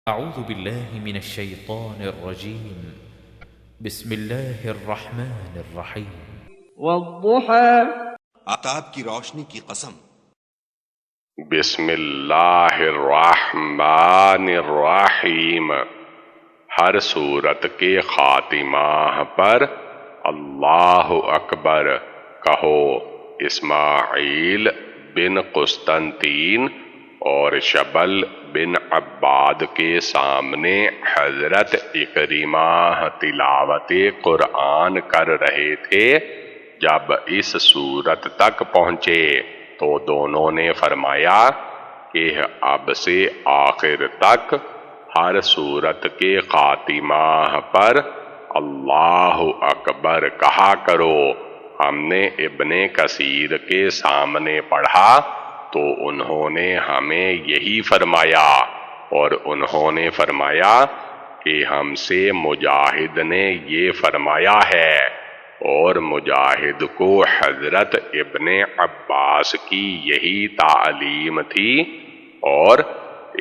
أعوذ بالله من الشيطان الرجيم. بسم الله الرحمن الرحيم. والضحى آفتاب کی روشنی کی قسم. بسم اللہ الرحمن الرحیم. ہر صورت کے خاتمہ پر اللہ اکبر کہو. اسماعیل بن قسطنطین اور شبل بن عباد کے سامنے حضرت اکرمہ تلاوت قرآن کر رہے تھے. جب اس صورت تک پہنچے تو دونوں نے فرمایا کہ اب سے آخر تک ہر صورت کے خاتمہ پر اللہ اکبر کہا کرو. ہم نے ابن کثیر کے سامنے پڑھا تو انہوں نے ہمیں یہی فرمایا، اور انہوں نے فرمایا کہ ہم سے مجاہد نے یہ فرمایا ہے، اور مجاہد کو حضرت ابن عباس کی یہی تعلیم تھی، اور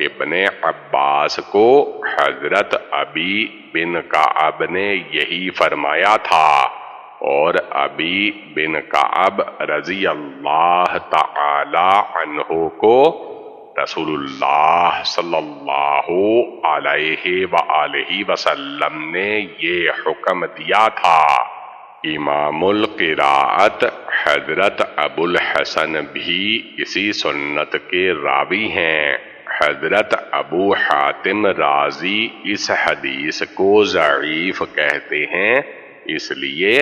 ابن عباس کو حضرت ابی بن کعب نے یہی فرمایا تھا، اور ابی بن کعب رضی اللہ تعالی عنہ کو رسول اللہ صلی اللہ علیہ وآلہ وسلم نے یہ حکم دیا تھا. امام القراءت حضرت ابو الحسن بھی اسی سنت کے راوی ہیں. حضرت ابو حاتم رازی اس حدیث کو ضعیف کہتے ہیں، اس لیے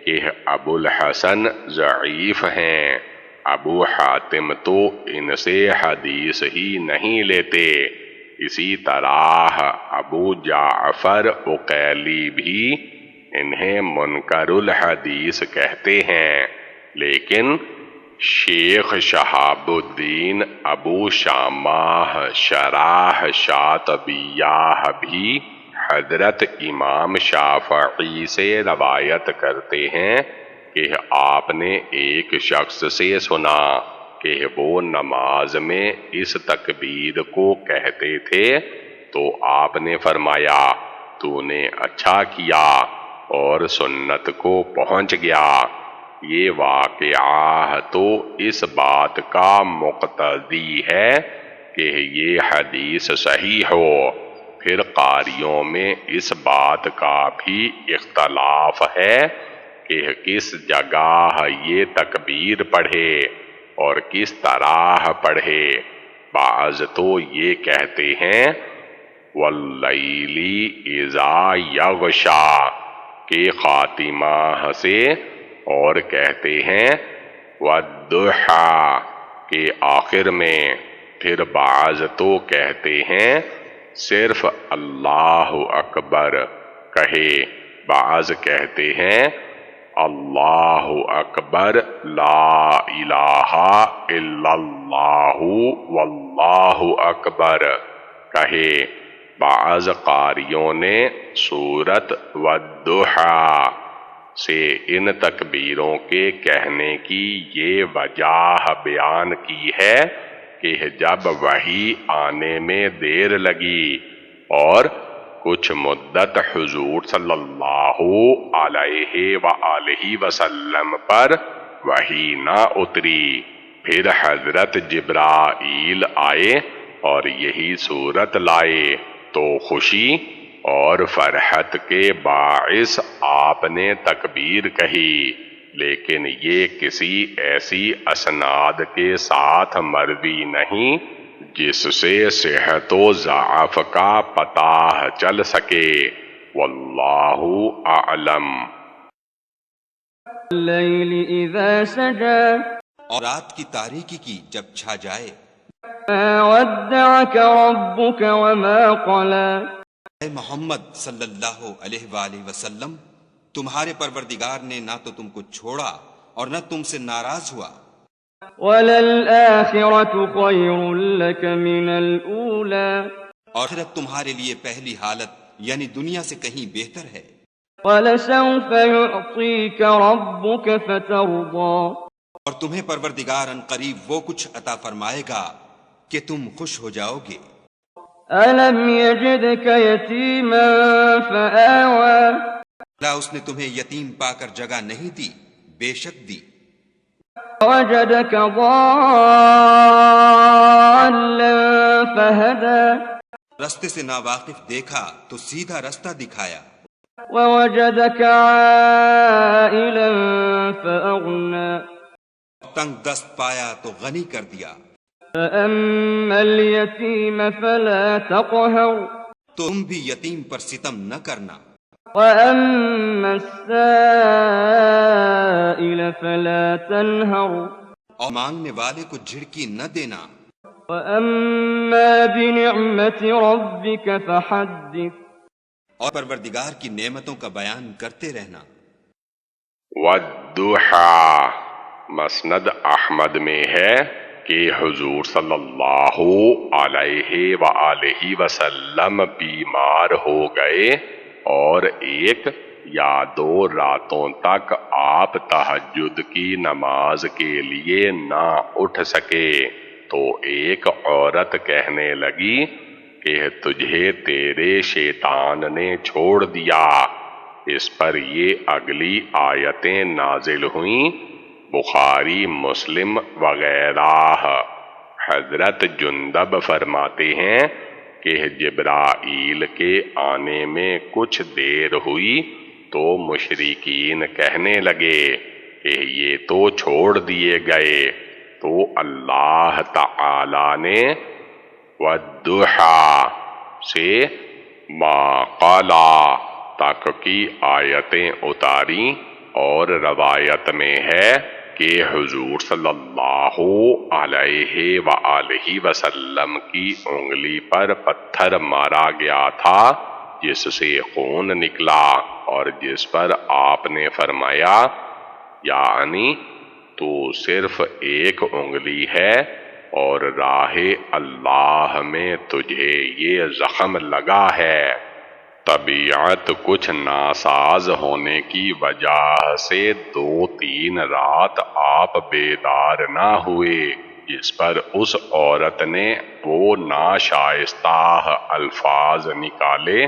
کہ ابو الحسن ضعیف ہیں. ابو حاتم تو ان سے حدیث ہی نہیں لیتے. اسی طرح ابو جعفر عقیلی بھی انہیں منکر الحدیث کہتے ہیں. لیکن شیخ شہاب الدین ابو شامہ شرح شاطبیہ بھی حضرت امام شافعی سے روایت کرتے ہیں کہ آپ نے ایک شخص سے سنا کہ وہ نماز میں اس تکبیر کو کہتے تھے تو آپ نے فرمایا تو نے اچھا کیا اور سنت کو پہنچ گیا. یہ واقعہ تو اس بات کا مقتضی ہے کہ یہ حدیث صحیح ہو. پھر قاریوں میں اس بات کا بھی اختلاف ہے کہ کس جگہ یہ تکبیر پڑھے اور کس طرح پڑھے. بعض تو یہ کہتے ہیں واللیل اذا یغشا کے خاتمہ سے، اور کہتے ہیں والضحی کے آخر میں. پھر بعض تو کہتے ہیں صرف اللہ اکبر کہے. بعض کہتے ہیں اللہ اکبر لا الہ الا اللہ واللہ اکبر کہے. بعض قاریوں نے سورت والضحی سے ان تکبیروں کے کہنے کی یہ وجہ بیان کی ہے کہ جب وحی آنے میں دیر لگی اور کچھ مدت حضور صلی اللہ علیہ وآلہ وسلم پر وحی نہ اتری، پھر حضرت جبرائیل آئے اور یہی صورت لائے تو خوشی اور فرحت کے باعث آپ نے تکبیر کہی. لیکن یہ کسی ایسی اسناد کے ساتھ مروی نہیں جس سے صحت و ضعف کا پتہ چل سکے. واللہ اعلم. اللیل اذا سجا اور رات کی تاریکی کی جب چھا جائے. ما ودعك ربك وما قلى. اے محمد صلی اللہ علیہ وآلہ وسلم، تمہارے پروردگار نے نہ تو تم کو چھوڑا اور نہ تم سے ناراض ہوا. وَلَلْآخِرَةُ خَيْرٌ لَكَ مِنَ الْأُولَى. اور آخرت تمہارے لیے پہلی حالت یعنی دنیا سے کہیں بہتر ہے. وَلَسَوْفَ يُعْطِيكَ رَبُّكَ فَتَرْضَى. اور تمہیں پروردگار ان قریب وہ کچھ عطا فرمائے گا کہ تم خوش ہو جاؤ گے. أَلَمْ يَجِدْكَ يَتِيمًا فَآوَىٰ کیا اس نے تمہیں یتیم پا کر جگہ نہیں دی؟ بے شک دی۔ وَوَجَدَكَ ضَالًّا فَهَدَىٰ رستے سے ناواقف دیکھا تو سیدھا رستہ دکھایا۔ وَوَجَدَكَ عَائِلًا فَأَغْنَىٰ تنگ دست پایا تو غنی کر دیا۔ فَأَمَّا الْيَتِيمَ فَلَا تَقْهَرْ تم بھی یتیم پر ستم نہ کرنا۔ وَأَمَّا السَّائِلَ فَلَا تَنْهَرْ اور مانگنے والے کو جھڑکی نہ دینا۔ وَأَمَّا بِنِعْمَةِ رَبِّكَ فَحَدِّثْ اور پروردگار کی نعمتوں کا بیان کرتے رہنا۔ والضحیٰ مسند احمد میں ہے کہ حضور صلی اللہ علیہ وآلہ وسلم بیمار ہو گئے اور ایک یا 2 راتوں تک آپ تہجد کی نماز کے لیے نہ اٹھ سکے، تو ایک عورت کہنے لگی کہ تجھے تیرے شیطان نے چھوڑ دیا۔ اس پر یہ اگلی آیتیں نازل ہوئیں، بخاری، مسلم وغیرہ۔ حضرت جندب فرماتے ہیں کہ جبرائیل کے آنے میں کچھ دیر ہوئی تو مشرکین کہنے لگے کہ یہ تو چھوڑ دیے گئے، تو اللہ تعالی نے والضحیٰ سے ما قالا تک کی آیتیں اتاری، اور روایت میں ہے کہ حضور صلی اللہ علیہ وآلہ وسلم کی انگلی پر پتھر مارا گیا تھا جس سے خون نکلا، اور جس پر آپ نے فرمایا یعنی تو صرف ایک انگلی ہے اور راہ اللہ میں تجھے یہ زخم لگا ہے۔ طبیعت کچھ ناساز ہونے کی وجہ سے 2-3 رات آپ بیدار نہ ہوئے، جس پر اس عورت نے وہ ناشائستہ الفاظ نکالے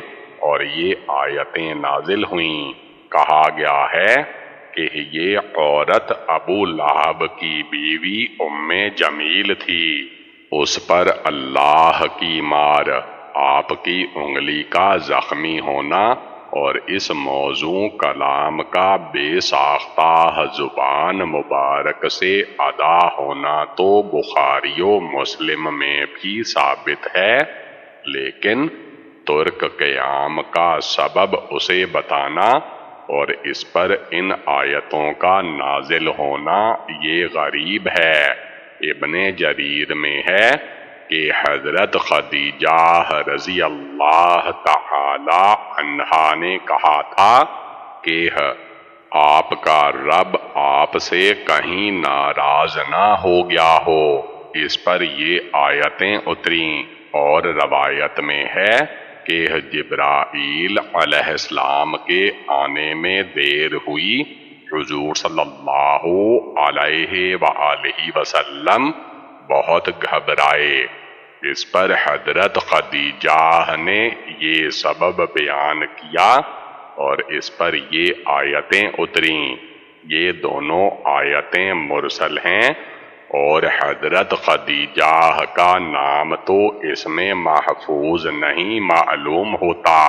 اور یہ آیتیں نازل ہوئیں۔ کہا گیا ہے کہ یہ عورت ابو لہب کی بیوی ام جمیل تھی۔ اس پر اللہ کی مار، آپ کی انگلی کا زخمی ہونا اور اس موضوع کلام کا بے ساختہ زبان مبارک سے ادا ہونا تو بخاری و مسلم میں بھی ثابت ہے، لیکن ترک قیام کا سبب اسے بتانا اور اس پر ان آیتوں کا نازل ہونا یہ غریب ہے۔ ابن جریر میں ہے کہ حضرت خدیجہ رضی اللہ تعالی عنہا نے کہا تھا کہ آپ کا رب آپ سے کہیں ناراض نہ ہو گیا ہو۔ اس پر یہ آیتیں اتریں، اور روایت میں ہے کہ جبرائیل علیہ السلام کے آنے میں دیر ہوئی، حضور صلی اللہ علیہ وآلہ وسلم بہت گھبرائے۔ اس پر حضرت خدیجہ نے یہ سبب بیان کیا اور اس پر یہ آیتیں اتریں۔ یہ دونوں آیتیں مرسل ہیں اور حضرت خدیجہ کا نام تو اس میں محفوظ نہیں معلوم ہوتا۔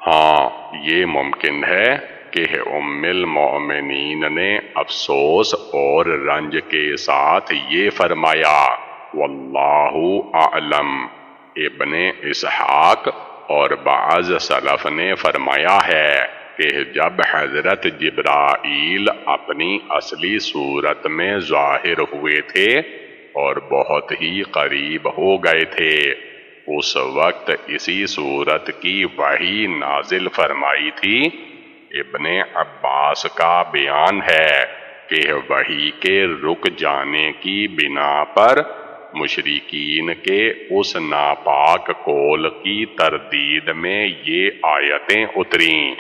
ہاں یہ ممکن ہے کہ ام المؤمنین نے افسوس اور رنج کے ساتھ یہ فرمایا، واللہ اعلم۔ ابن اسحاق اور بعض سلف نے فرمایا ہے کہ جب حضرت جبرائیل اپنی اصلی صورت میں ظاہر ہوئے تھے اور بہت ہی قریب ہو گئے تھے، اس وقت اسی صورت کی وحی نازل فرمائی تھی۔ ابن عباس کا بیان ہے کہ وحی کے رک جانے کی بنا پر مشرکین کے اس ناپاک قول کی تردید میں یہ آیتیں اتریں۔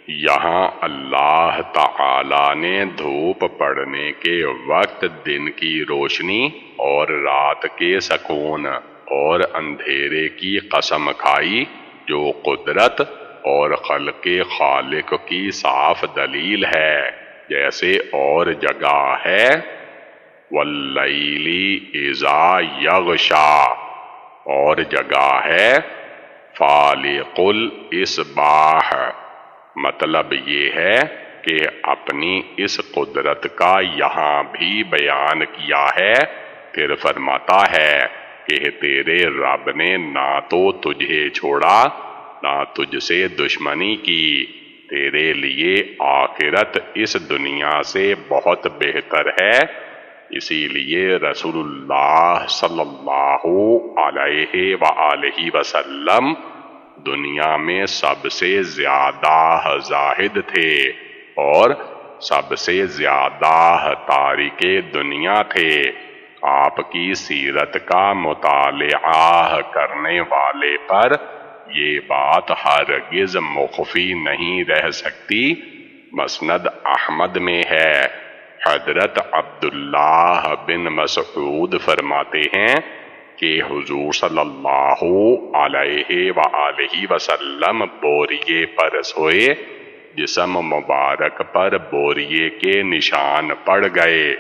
یہاں اللہ تعالی نے دھوپ پڑنے کے وقت دن کی روشنی اور رات کے سکون اور اندھیرے کی قسم کھائی جو قدرت اور خلق خالق کی صاف دلیل ہے، جیسے اور جگہ ہے واللیل اذا یغشا، اور جگہ ہے فالق الاصباح۔ مطلب یہ ہے کہ اپنی اس قدرت کا یہاں بھی بیان کیا ہے۔ پھر فرماتا ہے کہ تیرے رب نے نہ تو تجھے چھوڑا نہ تجھ سے دشمنی کی، تیرے لیے آخرت اس دنیا سے بہت بہتر ہے۔ اسی لیے رسول اللہ صلی اللہ علیہ وآلہ وسلم دنیا میں سب سے زیادہ زاہد تھے اور سب سے زیادہ تارک دنیا تھے۔ آپ کی سیرت کا مطالعہ کرنے والے پر یہ بات ہرگز مخفی نہیں رہ سکتی۔ مسند احمد میں ہے، حضرت عبداللہ بن مسعود فرماتے ہیں کہ حضور صلی اللہ علیہ وآلہ وسلم بوریے پر سوئے، جسم مبارک پر بوریے کے نشان پڑ گئے۔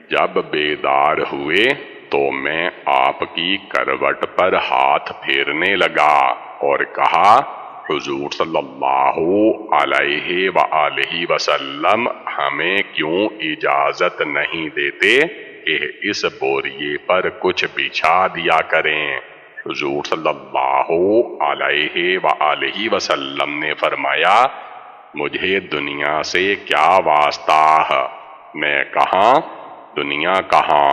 جب بیدار ہوئے تو میں آپ کی کروٹ پر ہاتھ پھیرنے لگا اور کہا، حضور صلی اللہ علیہ وآلہ وسلم ہمیں کیوں اجازت نہیں دیتے کہ اس بوریے پر کچھ بچھا دیا کریں؟ حضور صلی اللہ علیہ وآلہ وسلم نے فرمایا، مجھے دنیا سے کیا واسطہ ہے؟ میں کہاں، دنیا کہاں؟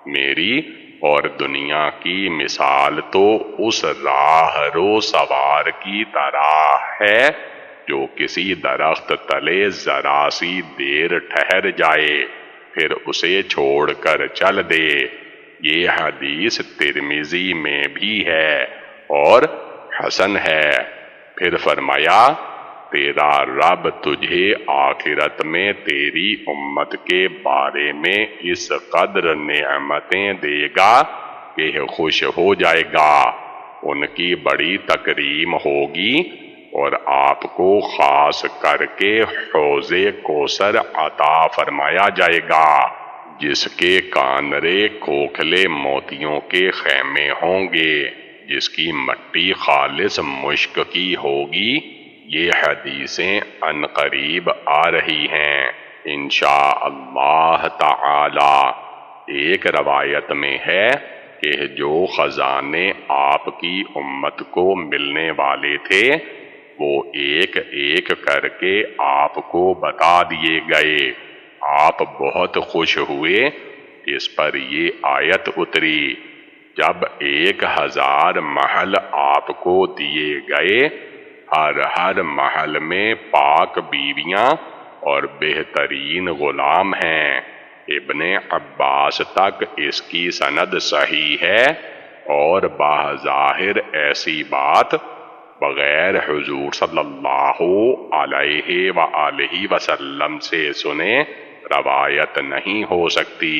میری اور دنیا کی مثال تو اس راہ رو سوار کی طرح ہے جو کسی درخت تلے ذرا سی دیر ٹھہر جائے پھر اسے چھوڑ کر چل دے۔ یہ حدیث ترمذی میں بھی ہے اور حسن ہے۔ پھر فرمایا، تیرا رب تجھے آخرت میں تیری امت کے بارے میں اس قدر نعمتیں دے گا کہ خوش ہو جائے گا، ان کی بڑی تکریم ہوگی اور آپ کو خاص کر کے حوض کوثر عطا فرمایا جائے گا، جس کے کانرے کھوکھلے موتیوں کے خیمے ہوں گے، جس کی مٹی خالص مشک کی ہوگی۔ یہ حدیثیں عن قریب آ رہی ہیں انشاءاللہ تعالی۔ ایک روایت میں ہے کہ جو خزانے آپ کی امت کو ملنے والے تھے وہ ایک ایک کر کے آپ کو بتا دیے گئے۔ آپ بہت خوش ہوئے۔ اس پر یہ آیت اتری، جب 1000 محل آپ کو دیے گئے، ہر محل میں پاک بیویاں اور بہترین غلام ہیں۔ ابن عباس تک اس کی سند صحیح ہے اور بظاہر ایسی بات بغیر حضور صلی اللہ علیہ وآلہ وسلم سے سنے روایت نہیں ہو سکتی۔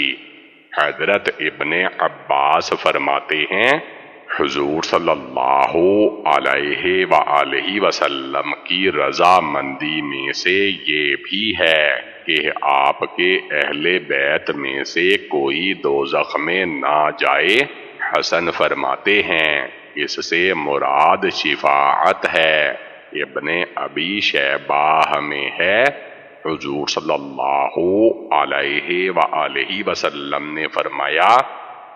حضرت ابن عباس فرماتے ہیں، حضور صلی اللہ علیہ وآلہ وسلم کی رضامندی میں سے یہ بھی ہے کہ آپ کے اہل بیت میں سے کوئی دوزخ میں نہ جائے۔ حسن فرماتے ہیں، اس سے مراد شفاعت ہے۔ ابن ابی شیبہ میں ہے، حضور صلی اللہ علیہ وآلہ وسلم نے فرمایا،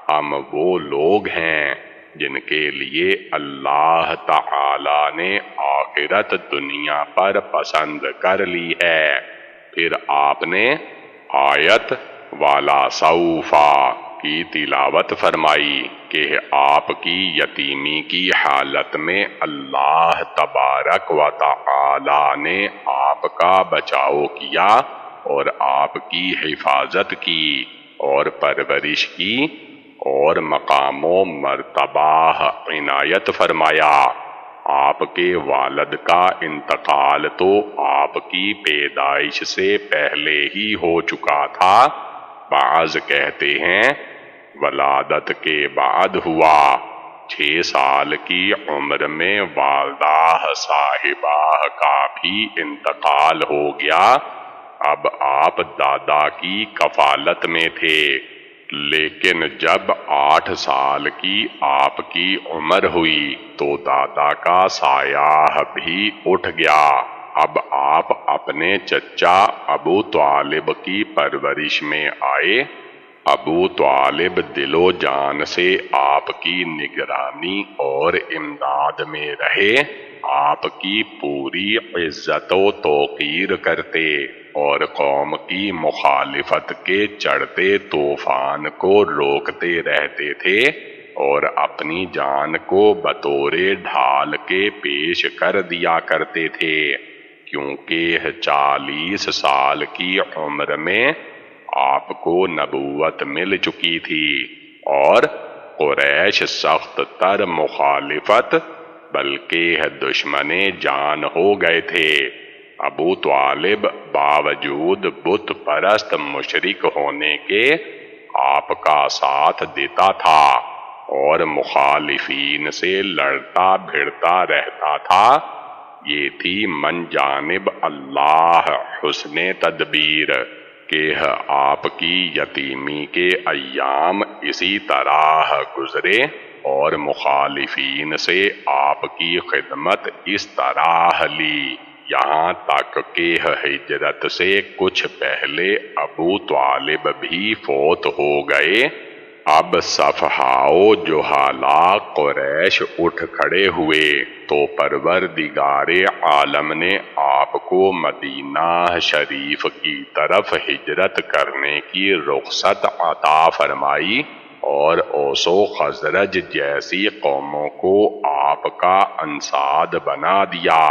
ہم وہ لوگ ہیں جن کے لیے اللہ تعالی نے آخرت دنیا پر پسند کر لی ہے۔ پھر آپ نے آیت والا سوفا کی تلاوت فرمائی کہ آپ کی یتیمی کی حالت میں اللہ تبارک و تعالی نے آپ کا بچاؤ کیا اور آپ کی حفاظت کی اور پرورش کی اور مقام و مرتبہ عنایت فرمایا۔ آپ کے والد کا انتقال تو آپ کی پیدائش سے پہلے ہی ہو چکا تھا، بعض کہتے ہیں ولادت کے بعد ہوا 6 سال کی عمر میں والدہ صاحبہ کا بھی انتقال ہو گیا۔ اب آپ دادا کی کفالت میں تھے، لیکن جب 8 سال کی آپ کی عمر ہوئی تو دادا کا سایہ بھی اٹھ گیا۔ اب آپ اپنے چچا ابو طالب کی پرورش میں آئے۔ ابو طالب دل و جان سے آپ کی نگرانی اور امداد میں رہے، آپ کی پوری عزت و توقیر کرتے اور قوم کی مخالفت کے چڑھتے طوفان کو روکتے رہتے تھے اور اپنی جان کو بطور ڈھال کے پیش کر دیا کرتے تھے، کیونکہ 40 سال کی عمر میں آپ کو نبوت مل چکی تھی اور قریش سخت تر مخالفت بلکہ دشمن جان ہو گئے تھے۔ ابو طالب باوجود بت پرست مشرک ہونے کے آپ کا ساتھ دیتا تھا اور مخالفین سے لڑتا بھڑتا رہتا تھا۔ یہ تھی من جانب اللہ حسن تدبیر کہ آپ کی یتیمی کے ایام اسی طرح گزرے اور مخالفین سے آپ کی خدمت اس طرح لی، یہاں تک کہ ہجرت سے کچھ پہلے ابو طالب بھی فوت ہو گئے۔ اب صفہاء جہالا قریش اٹھ کھڑے ہوئے تو پروردگار عالم نے آپ کو مدینہ شریف کی طرف ہجرت کرنے کی رخصت عطا فرمائی اور اوس و خزرج جیسی قوموں کو آپ کا انصاد بنا دیا۔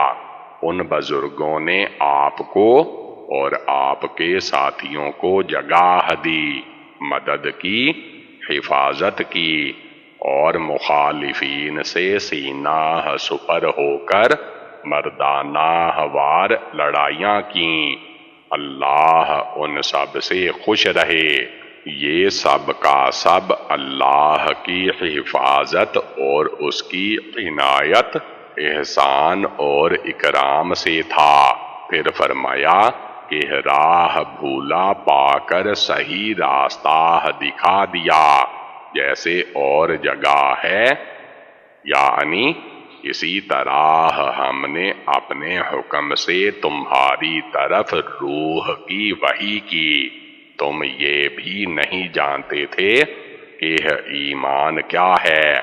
ان بزرگوں نے آپ کو اور آپ کے ساتھیوں کو جگہ دی، مدد کی، حفاظت کی اور مخالفین سے سینہ سپر ہو کر مردانہ وار لڑائیاں کیں۔ اللہ ان سب سے خوش رہے۔ یہ سب کا سب اللہ کی حفاظت اور اس کی عنایت، احسان اور اکرام سے تھا۔ پھر فرمایا کہ راہ بھولا پا کر صحیح راستہ دکھا دیا، جیسے اور جگہ ہے، یعنی اسی طرح ہم نے اپنے حکم سے تمہاری طرف روح کی وحی کی۔ تم یہ بھی نہیں جانتے تھے کہ ایمان کیا ہے،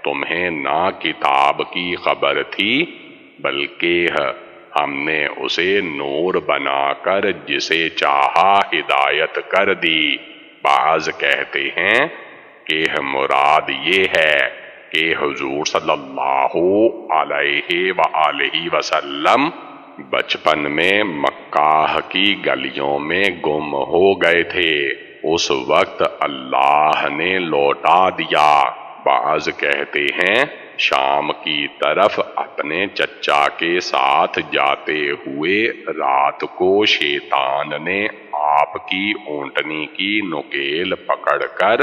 تمہیں نہ کتاب کی خبر تھی، بلکہ ہم نے اسے نور بنا کر جسے چاہا ہدایت کر دی۔ بعض کہتے ہیں کہ مراد یہ ہے کہ حضور صلی اللہ علیہ وآلہ وسلم بچپن میں مکہ کی گلیوں میں گم ہو گئے تھے، اس وقت اللہ نے لوٹا دیا۔ بعض کہتے ہیں شام کی طرف اپنے چچا کے ساتھ جاتے ہوئے رات کو شیطان نے آپ کی اونٹنی کی نکیل پکڑ کر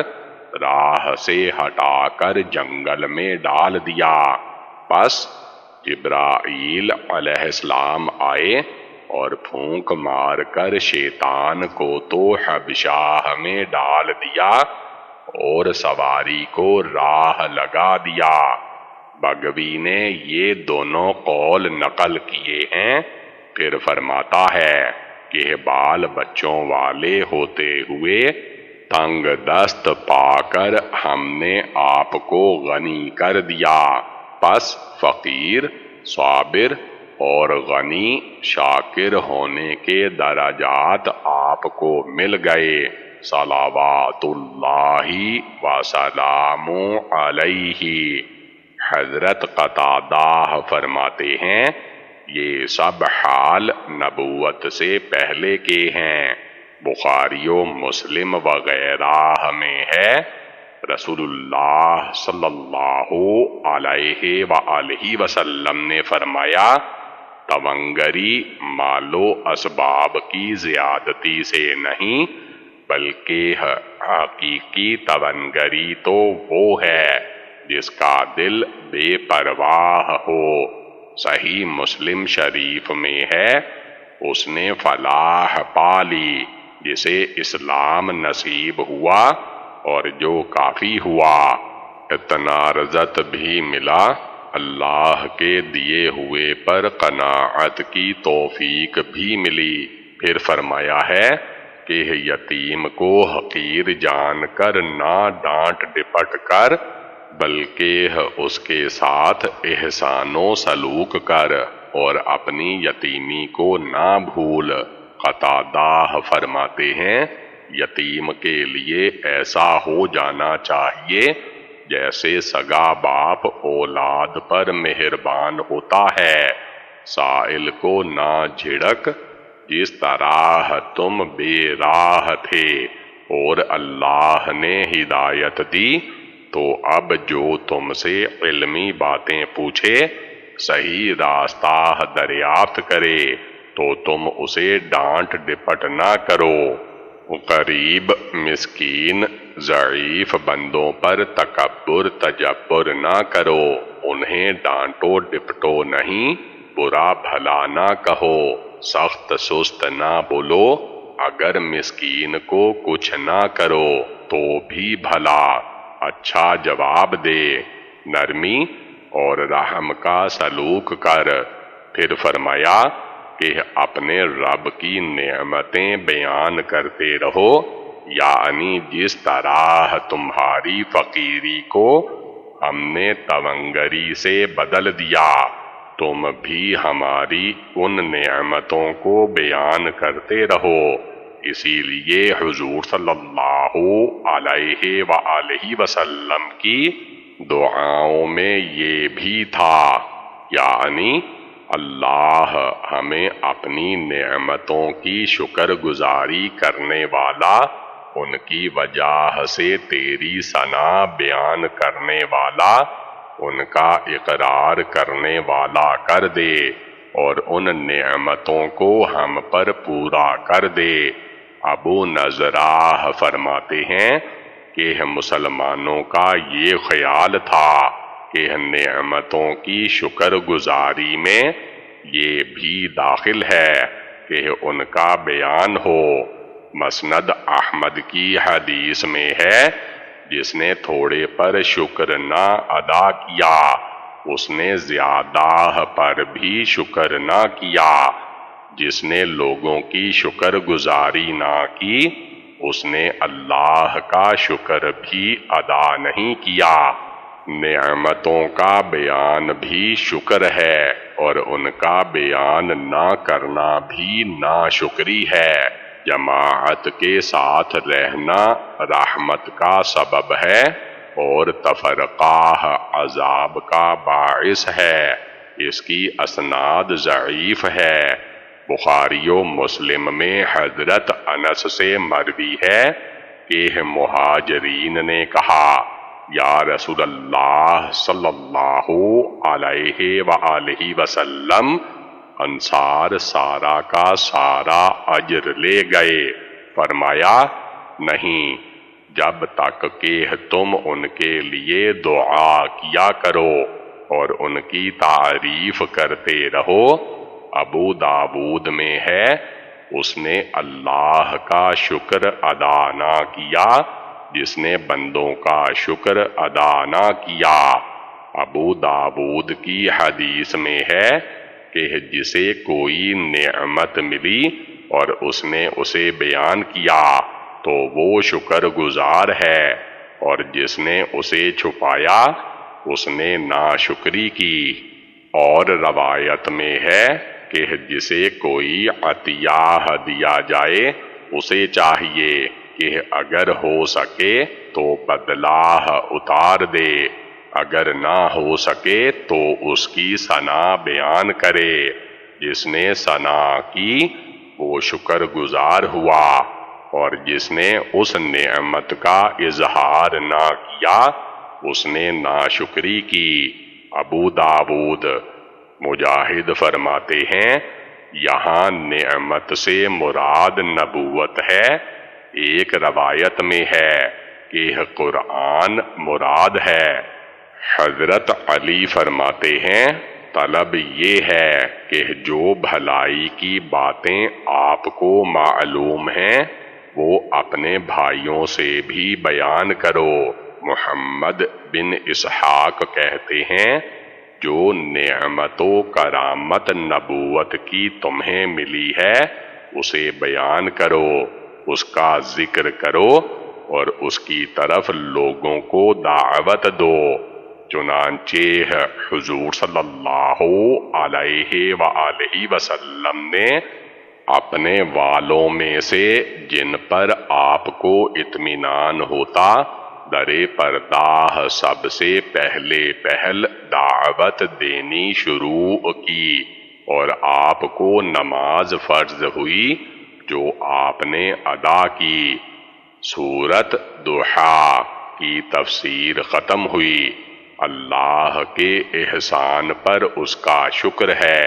راہ سے ہٹا کر جنگل میں ڈال دیا۔ پس جبرائیل علیہ السلام آئے اور پھونک مار کر شیطان کو تو حبشہ میں ڈال دیا اور سواری کو راہ لگا دیا۔ بغوی نے یہ دونوں قول نقل کیے ہیں۔ پھر فرماتا ہے کہ بال بچوں والے ہوتے ہوئے تنگ دست پا کر ہم نے آپ کو غنی کر دیا، پس فقیر، صابر اور غنی شاکر ہونے کے درجات آپ کو مل گئے۔ صلوات اللہ وسلام علیہ۔ حضرت قتادہ فرماتے ہیں یہ سب حال نبوت سے پہلے کے ہیں۔ بخاری و مسلم وغیرہ میں ہے، رسول اللہ صلی اللہ علیہ وآلہ وسلم نے فرمایا تونگری مال و اسباب کی زیادتی سے نہیں، بلکہ حقیقی تونگری تو وہ ہے جس کا دل بے پرواہ ہو۔ صحیح مسلم شریف میں ہے، اس نے فلاح پا لی جسے اسلام نصیب ہوا اور جو کافی ہوا۔ اتنا رزق بھی ملا، اللہ کے دیے ہوئے پر قناعت کی توفیق بھی ملی۔ پھر فرمایا ہے کہ یتیم کو حقیر جان کر نہ ڈانٹ ڈپٹ کر، بلکہ اس کے ساتھ احسان و سلوک کر اور اپنی یتیمی کو نہ بھول۔ قتادہ فرماتے ہیں یتیم کے لیے ایسا ہو جانا چاہیے جیسے سگا باپ اولاد پر مہربان ہوتا ہے۔ سائل کو نہ جھڑک، جس طرح تم بے راہ تھے اور اللہ نے ہدایت دی، تو اب جو تم سے علمی باتیں پوچھے، صحیح راستہ دریافت کرے تو تم اسے ڈانٹ ڈپٹ نہ کرو۔ غریب، مسکین، ضعیف بندوں پر تکبر تجبر نہ کرو، انہیں ڈانٹو ڈپٹو نہیں، برا بھلا نہ کہو، سخت سست نہ بولو، اگر مسکین کو کچھ نہ کرو تو بھی بھلا اچھا جواب دے، نرمی اور رحم کا سلوک کر۔ پھر فرمایا کہ اپنے رب کی نعمتیں بیان کرتے رہو، یعنی جس طرح تمہاری فقیری کو ہم نے تونگری سے بدل دیا، تم بھی ہماری ان نعمتوں کو بیان کرتے رہو۔ اسی لیے حضور صلی اللہ علیہ وآلہ وسلم کی دعاؤں میں یہ بھی تھا، یعنی اللہ ہمیں اپنی نعمتوں کی شکر گزاری کرنے والا، ان کی وجہ سے تیری ثنا بیان کرنے والا، ان کا اقرار کرنے والا کر دے اور ان نعمتوں کو ہم پر پورا کر دے۔ ابو نضرہ فرماتے ہیں کہ مسلمانوں کا یہ خیال تھا کہ نعمتوں کی شکر گزاری میں یہ بھی داخل ہے کہ ان کا بیان ہو۔ مسند احمد کی حدیث میں ہے، جس نے تھوڑے پر شکر نہ ادا کیا، اس نے زیادہ پر بھی شکر نہ کیا۔ جس نے لوگوں کی شکر گزاری نہ کی، اس نے اللہ کا شکر بھی ادا نہیں کیا۔ نعمتوں کا بیان بھی شکر ہے اور ان کا بیان نہ کرنا بھی ناشکری ہے۔ جماعت کے ساتھ رہنا رحمت کا سبب ہے اور تفرقہ عذاب کا باعث ہے۔ اس کی اسناد ضعیف ہے۔ بخاری و مسلم میں حضرت انس سے مروی ہے کہ مہاجرین نے کہا، یا رسول اللہ صلی اللہ علیہ وآلہ وسلم، انصار سارا کا سارا اجر لے گئے۔ فرمایا، نہیں، جب تک کہ تم ان کے لیے دعا کیا کرو اور ان کی تعریف کرتے رہو۔ ابو داود میں ہے، اس نے اللہ کا شکر ادا نہ کیا جس نے بندوں کا شکر ادا نہ کیا۔ ابو داود کی حدیث میں ہے کہ جسے کوئی نعمت ملی اور اس نے اسے بیان کیا تو وہ شکر گزار ہے، اور جس نے اسے چھپایا اس نے ناشکری کی۔ اور روایت میں ہے کہ جسے کوئی عطیہ دیا جائے اسے چاہیے کہ اگر ہو سکے تو بدلہ اتار دے، اگر نہ ہو سکے تو اس کی ثنا بیان کرے۔ جس نے ثنا کی وہ شکر گزار ہوا، اور جس نے اس نعمت کا اظہار نہ کیا اس نے ناشکری کی۔ ابو داود۔ مجاہد فرماتے ہیں، یہاں نعمت سے مراد نبوت ہے۔ ایک روایت میں ہے کہ قرآن مراد ہے۔ حضرت علی فرماتے ہیں طلب یہ ہے کہ جو بھلائی کی باتیں آپ کو معلوم ہیں وہ اپنے بھائیوں سے بھی بیان کرو۔ محمد بن اسحاق کہتے ہیں جو نعمت و کرامت نبوت کی تمہیں ملی ہے اسے بیان کرو، اس کا ذکر کرو اور اس کی طرف لوگوں کو دعوت دو۔ چنانچہ حضور صلی اللہ علیہ وآلہ وسلم نے اپنے والوں میں سے جن پر آپ کو اطمینان ہوتا در پردہ سب سے پہل دعوت دینی شروع کی، اور آپ کو نماز فرض ہوئی جو آپ نے ادا کی۔ سورت ضحیٰ کی تفسیر ختم ہوئی۔ اللہ کے احسان پر اس کا شکر ہے۔